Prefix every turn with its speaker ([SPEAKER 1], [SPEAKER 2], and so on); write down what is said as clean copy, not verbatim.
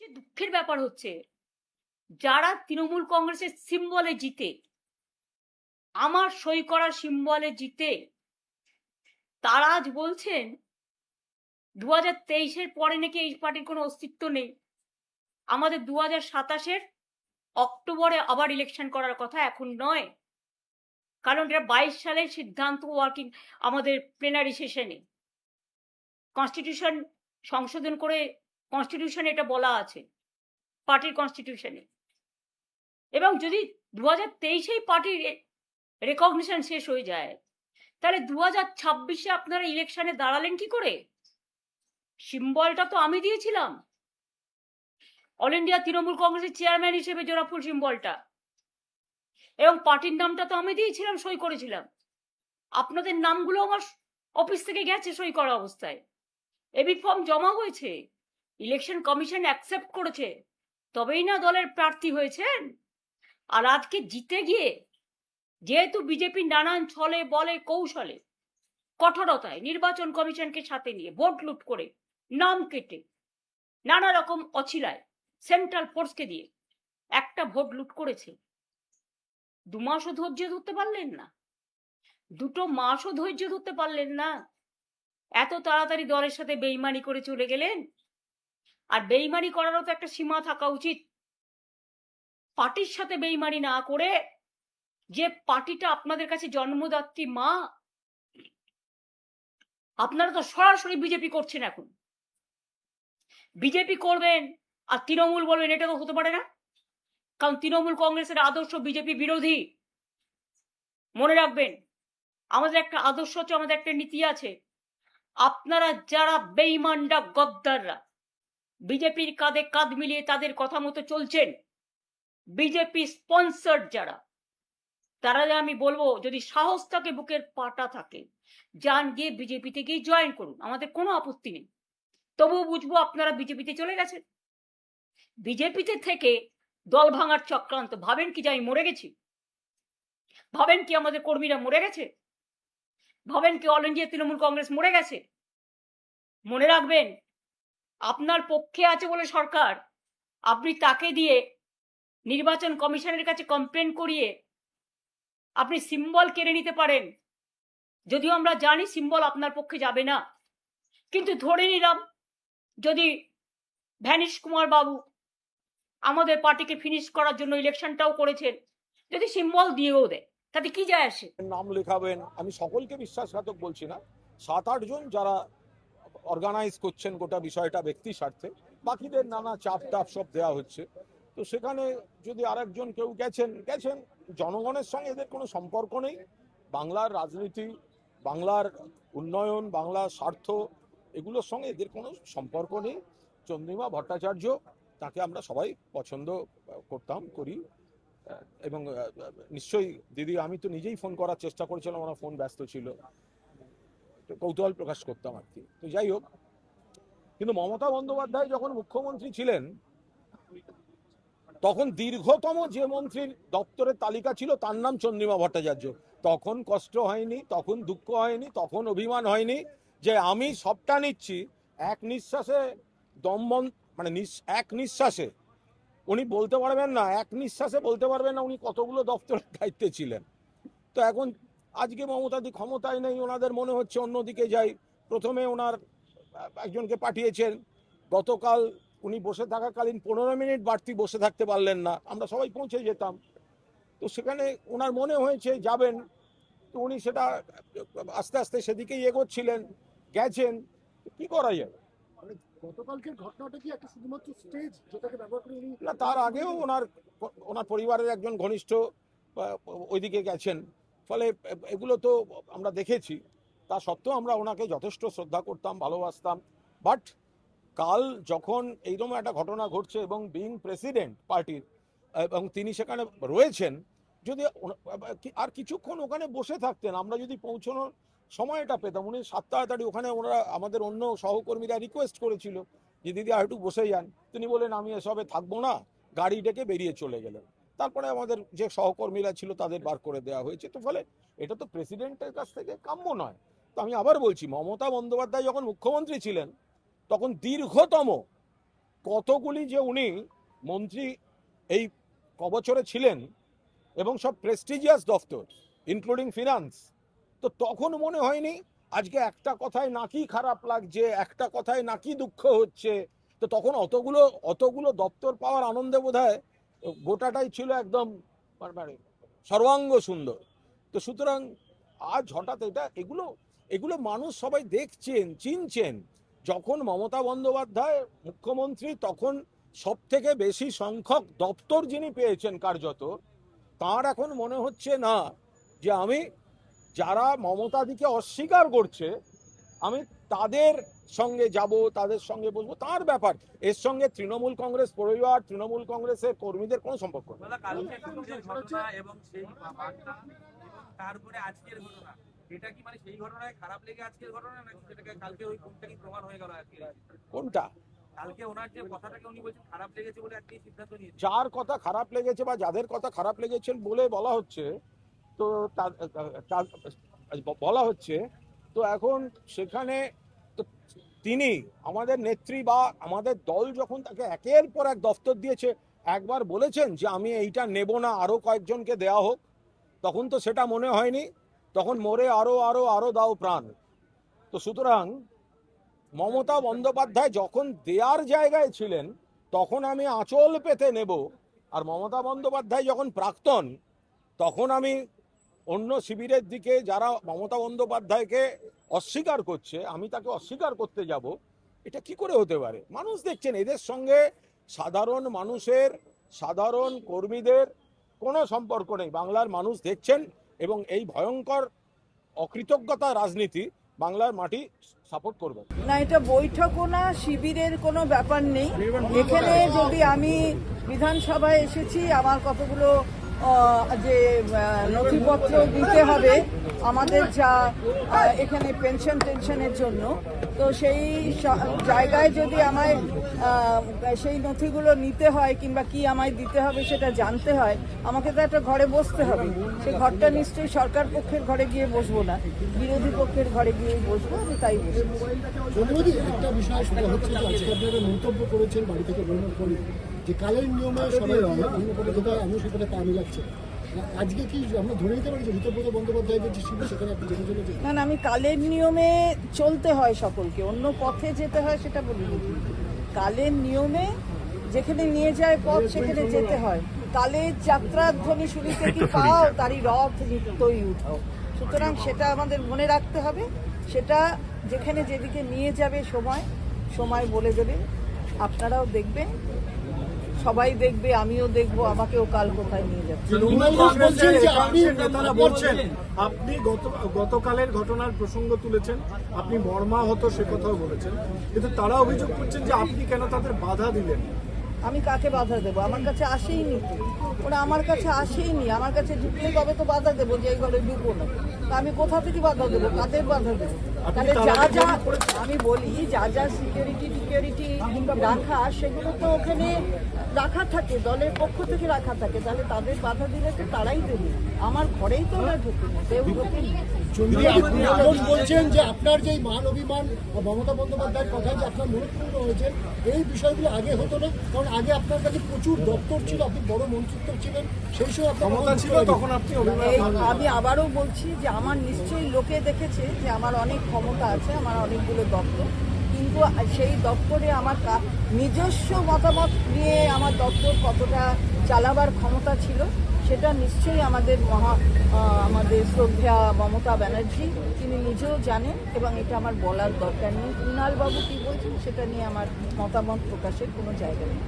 [SPEAKER 1] সবচেয়ে দুঃখের ব্যাপার হচ্ছে যারা তৃণমূল কংগ্রেসের সিম্বলে জিতে, আমার সই করা সিম্বলে জিতে, তারা আজ বলছেন 2023-এর পরে নাকি এই পার্টির কোনো অস্তিত্ব নেই। আমাদের 2027-এর অক্টোবরে আবার ইলেকশন করার কথা, এখন নয়। কারণ এটা 22 সালের সিদ্ধান্ত ওয়ার্কিং আমাদের প্লেনারি সেশনে কনস্টিটিউশন সংশোধন করে কনস্টিটিউশনে এটা বলা আছে, পার্টির কনস্টিটিউশনে। এবং যদি 2023-এই পার্টির রেকগনিশন শেষ হয়ে যায়, তাহলে 2026-এ আপনারা ইলেকশনে দাঁড়ালেন কি করে? সিম্বলটা তো আমি দিয়েছিলাম, অল ইন্ডিয়া তৃণমূল কংগ্রেসের চেয়ারম্যান হিসেবে জোড়াফুল সিম্বলটা, এবং পার্টির নামটা তো আমি দিয়েছিলাম, সই করেছিলাম। আপনাদের নামগুলো আমার অফিস থেকে গেছে সই করা অবস্থায়, এবি ফর্ম জমা হয়েছে, ইলেকশন কমিশন অ্যাকসেপ্ট করেছে, তবেই না দলের প্রার্থী হয়েছেন। আর আজকে জিতে গিয়ে যেহেতু বিজেপি নানান ছলে বলে কৌশলে কঠোরতায় নির্বাচন কমিশনকে সাথে নিয়ে ভোট লুট করে, নাম কেটে, নানা রকম অছিলায় সেন্ট্রাল ফোর্সকে দিয়ে একটা ভোট লুট করেছে, 2 মাসও ধৈর্য ধরতে পারলেন না, 2 মাসও ধৈর্য ধরতে পারলেন না, এত তাড়াতাড়ি দলের সাথে বেইমানি করে চলে গেলেন। আর বেইমানি করারও তো একটা সীমা থাকা উচিত। পার্টির সাথে বেইমানি না করে, যে পার্টিটা আপনাদের কাছে জন্মদাত্রী মা, আপনারা তো সরাসরি বিজেপি করছেন। এখন বিজেপি করবেন আর তৃণমূল বলবেন, এটা তো হতে পারে না, কারণ তৃণমূল কংগ্রেসের আদর্শ বিজেপি বিরোধী। মনে রাখবেন, আমাদের একটা আদর্শ আছে, আমাদের একটা নীতি আছে। আপনারা যারা বেইমানরা, গদ্দাররা বিজেপির কাঁধে কাঁধ মিলিয়ে তাদের কথা মতো চলছেন, বিজেপি স্পন্সর যারা, তারা আমি বলবো যদি সাহস থাকে, বুকের পাটা থাকে, যান গিয়ে বিজেপিতে গিয়ে জয়েন করুন, আমাদের কোনো আপত্তি নেই। তবুও বুঝবো আপনারা বিজেপিতে চলে গেছেন। বিজেপিতে থেকে দল ভাঙার চক্রান্ত, ভাবেন কি যে আমি মরে গেছি? ভাবেন কি আমাদের কর্মীরা মরে গেছে? ভাবেন কি অল ইন্ডিয়া তৃণমূল কংগ্রেস মরে গেছে? মনে রাখবেন, আপনার পক্ষে আছে বলে সরকার, আপনি তাকে দিয়ে নির্বাচন কমিশনের কাছে কমপ্লেন করিয়ে আপনি সিম্বল কেড়ে নিতে পারেন। যদিও আমরা জানি সিম্বল আপনার পক্ষে যাবে না, কিন্তু ধরে নিলাম যদি ভ্যানিশ কুমার বাবু আমাদের পার্টিকে ফিনিশ করার জন্য ইলেকশনটাও করেছেন, যদি সিম্বল দিয়েও দেয়, তাতে কি যায় আসে?
[SPEAKER 2] নাম লেখাবেন, আমি সকলকে বিশ্বাসঘাতক বলছি না, 7-8 জন যারা অর্গানাইজ করছেন গোটা বিষয়টা ব্যক্তি স্বার্থে, বাকিদের নানা চাপ টাপ সব দেওয়া হচ্ছে। তো সেখানে যদি আরেকজন কেউ গেছেন, জনগণের সঙ্গে এদের কোনো সম্পর্ক নেই। বাংলার রাজনীতি, বাংলার উন্নয়ন, বাংলার স্বার্থ, এগুলোর সঙ্গে এদের কোনো সম্পর্ক নেই। চন্দ্রিমা ভট্টাচার্য, তাকে আমরা সবাই পছন্দ করতাম, করি, এবং নিশ্চয়ই দিদি, আমি তো নিজেই ফোন করার চেষ্টা করেছিলাম, আমার ফোন ব্যস্ত ছিল, কৌতূহল প্রকাশ করতাম আর কি। তো যাই হোক, কিন্তু মমতা বন্দ্যোপাধ্যায় যখন মুখ্যমন্ত্রী ছিলেন, তখন দীর্ঘতম যে মন্ত্রীর দপ্তরের তালিকা ছিল তার নাম চন্দ্রিমা ভট্টাচার্য। তখন কষ্ট হয়নি, তখন দুঃখ হয়নি, তখন অভিমান হয়নি যে আমি সবটা নিচ্ছি, এক নিঃশ্বাসে মানে এক নিঃশ্বাসে উনি বলতে পারবেন না, এক নিঃশ্বাসে বলতে পারবেন না উনি কতগুলো দপ্তরের দায়িত্বে ছিলেন। তো এখন আজকে মমতাদি ক্ষমতায় নেই, ওনাদের মনে হচ্ছে অন্যদিকে যাই। প্রথমে ওনার একজনকে পাঠিয়েছেন, গতকাল উনি বসে থাকাকালীন 15 মিনিট বাড়তি বসে থাকতে পারলেন না, আমরা সবাই পৌঁছে যেতাম। তো সেখানে ওনার মনে হয়েছে যাবেন, তো উনি সেটা আস্তে আস্তে সেদিকেই এগোচ্ছিলেন, গেছেন। কি করা যায়?
[SPEAKER 3] গতকালকের ঘটনাটা কি একটা শুধুমাত্র স্টেজ যেটাকে ব্যবহার করে
[SPEAKER 2] না, তার আগেও ওনার পরিবারের একজন ঘনিষ্ঠ ওইদিকে গেছেন, ফলে এগুলো তো আমরা দেখেছি। তা সত্ত্বেও আমরা ওনাকে যথেষ্ট শ্রদ্ধা করতাম, ভালোবাসতাম। বাট কাল যখন এইরকম একটা ঘটনা ঘটছে এবং বিইং প্রেসিডেন্ট পার্টির, এবং তিনি সেখানে রয়েছেন, যদি আর কিছুক্ষণ ওখানে বসে থাকতেন, আমরা যদি পৌঁছানোর সময়টা পেতাম। উনি 7 তাড়াতাড়ি ওখানে, ওনারা আমাদের অন্য সহকর্মীরা রিকোয়েস্ট করেছিল যে দিদি আর একটু বসে যান, তিনি বলেন আমি এসবে থাকবো না, গাড়ি ডেকে বেরিয়ে চলে গেলেন। তারপরে আমাদের যে সহকর্মীরা ছিল তাদের বার করে দেওয়া হয়েছে। তো ফলে এটা তো প্রেসিডেন্টের কাছ থেকে কাম্য নয়। তো আমি আবার বলছি, মমতা বন্দ্যোপাধ্যায় যখন মুখ্যমন্ত্রী ছিলেন, তখন দীর্ঘতম কতগুলি যে উনি মন্ত্রী এই কবছরে ছিলেন এবং সব প্রেস্টিজিয়াস দফতর ইনক্লুডিং ফিনান্স, তো তখন মনে হয়নি আজকে একটা কথায় নাকি খারাপ লাগছে, একটা কথায় নাকি দুঃখ হচ্ছে, তো তখন অতগুলো দপ্তর পাওয়ার আনন্দে বোধহয় গোটাটাই ছিল একদম মানে সর্বাঙ্গ সুন্দর। তো সুতরাং আজ হঠাৎ এগুলো মানুষ সবাই দেখছেন, চিনছেন। যখন মমতা বন্দ্যোপাধ্যায় মুখ্যমন্ত্রী তখন সব থেকে বেশি সংখ্যক দপ্তর যিনি পেয়েছেন কার্যত, তার এখন মনে হচ্ছে না যে আমি যারা মমতাদিকে অস্বীকার করছে আমি তাদের সঙ্গে যাব, তাদের সঙ্গে বসবো, তার ব্যাপার। এর সঙ্গে তৃণমূল কংগ্রেস পরিবার, তৃণমূল কংগ্রেসের কর্মীদের কোনো সম্পর্ক নেই।
[SPEAKER 4] এবং সেই বার্তা এবং তারপরে আজকের ঘটনা, এটা কি মানে সেই ঘটনায় খারাপ লেগে আজকের ঘটনা, নাকি সেটাকে কালকে ওই কোনটা কি প্রমাণ হয়ে গেল আজকে?
[SPEAKER 2] কোনটা?
[SPEAKER 4] কালকে ওনার যে কথাটাকে উনি বলছেন খারাপ লেগেছে বলে আজকে সিদ্ধান্ত নিয়েছে।
[SPEAKER 2] যার কথা খারাপ লেগেছে বা যাদের কথা খারাপ লেগেছে বলে বলা হচ্ছে, তো বলা হচ্ছে, তো এখন সেখানে তো তিনি আমাদের নেত্রী বা আমাদের দল যখন তাকে একের পর এক দফতর দিয়েছে, একবার বলেছেন যে আমি এইটা নেব না, আরো কয়েকজনকে দেয়া হোক? তখন তো সেটা মনে হয়নি, তখন মোরে আরো আরো আরো দাও প্রাণ। তো সুতরাং মমতা বন্দ্যোপাধ্যায় যখন দেয়ার জায়গায় ছিলেন তখন আমি আঁচল পেতে নেব, আর মমতা বন্দ্যোপাধ্যায় যখন প্রাক্তন তখন আমি অন্য শিবিরের দিকে যারা মমতা বন্দ্যোপাধ্যায়কে অস্বীকার করছে আমি তাকে অস্বীকার করতে যাব, এটা কি করে হতে পারে? মানুষ দেখছেন, এদের সঙ্গে সাধারণ মানুষের, সাধারণ কর্মীদের কোনো সম্পর্ক নেই। বাংলার মানুষ দেখছেন এবং এই ভয়ঙ্কর অকৃতজ্ঞতা রাজনীতি বাংলার মাটি সাপোর্ট করবে
[SPEAKER 5] না। এটা বৈঠকও না, শিবিরের কোনো ব্যাপার নেই এখানে। যদি আমি বিধানসভায় এসেছি, আমার কতগুলো যে নথিপত্র দিতে হবে আমাদের, যা এখানে পেনশনের জন্য, তো সেই জায়গায় যদি আমায় সেই নথিগুলো নিতে হয় কিংবা কি আমায় দিতে হবে সেটা জানতে হয়, আমাকে তো একটা ঘরে বসতে হবে। সেই ঘরটা নিশ্চয়ই সরকার পক্ষের ঘরে গিয়ে বসবো না, বিরোধী পক্ষের ঘরে গিয়ে বসবো। আমি তাই বসবো।
[SPEAKER 3] একটা বিষয় সেটা হচ্ছে যে আজকে আপনারা মন্তব্য করেছেন বাড়ি থেকে বেরোনোর পরে যে কালের নিয়মে সবাই অন্য করে যেটা আমি সেখানে পা মিলাচ্ছে। আজকে কি আমরা ধরে নিতে পারি যে ঋতব্রত বন্দ্যোপাধ্যায়দের যে শিবির সেখানে আপনি যেতে চলেছেন?
[SPEAKER 5] না না, আমি কালের নিয়মে চলতে হয় সকলকে, অন্য পথে যেতে হয় সেটা বলিনি। কালের নিয়মে যেখানে নিয়ে যায় পথ সেখানে যেতে হয়। কালের যাত্রার ধ্বনি শুনিতে কি পাও, তারই রথ নিত্যই উঠাও। সুতরাং সেটা আমাদের মনে রাখতে হবে। সেটা যেখানে যেদিকে নিয়ে যাবে সময় বলে দেবে। আপনারাও দেখবেন, সবাই দেখবে, আমিও দেখবো, আমাকেও কাল কোথায় নিয়ে যাচ্ছে।
[SPEAKER 6] আপনি গতকালের ঘটনার প্রসঙ্গ তুলেছেন, আপনি মর্মাহত সে কথাও বলেছেন, কিন্তু তারা অভিযোগ করছেন যে আপনি কেন তাদের বাধা দিলেন।
[SPEAKER 5] আমি কাকে বাধা দেবো? আমার কাছে আসেইনি তো, ওরা আমার কাছে আসেইনি। আমার কাছে ঢুকলে তবে তো বাধা দেবো যে এই ঘরে ঢুকবো না। তা আমি কোথা থেকে বাধা দেবো? কাদের বাধা দেবো? তাহলে আমি বলি যা সিকিউরিটি রাখা, সেগুলো তো ওখানে রাখা থাকে, দলের পক্ষ থেকে রাখা থাকে। তাহলে তাদের বাধা দিলে তো তারাই দেবে। আমার ঘরেই তো ওরা ঢুকে না, কেউ ঢুকেনি।
[SPEAKER 3] বলছেন যে আপনার যে মান অভিমান মমতা বন্দ্যোপাধ্যায়ের কথা যে আপনার মনঃক্ষুণ্ণ হয়েছেন, এই বিষয়গুলো আগে হতো না? কারণ আগে আপনার কাছে প্রচুর দপ্তর ছিল, আপনি বড় মন্ত্রিত্ব ছিলেন, সেই সময়
[SPEAKER 6] ক্ষমতা ছিল, তখন আপনি
[SPEAKER 5] আমি আবারও বলছি যে আমার নিশ্চয়ই লোকে দেখেছে যে আমার অনেক ক্ষমতা আছে, আমার অনেকগুলো দপ্তর, কিন্তু সেই দপ্তরে আমার নিজস্ব মতামত নিয়ে আমার দপ্তর কতটা চালাবার ক্ষমতা ছিল সেটা নিশ্চয়ই আমাদের শ্রদ্ধা মমতা ব্যানার্জি তিনি নিজেও জানেন, এবং এটা আমার বলার দরকার নেই। কুণালবাবু কী বলছেন সেটা নিয়ে আমার মতামত প্রকাশের কোনো জায়গা নেই।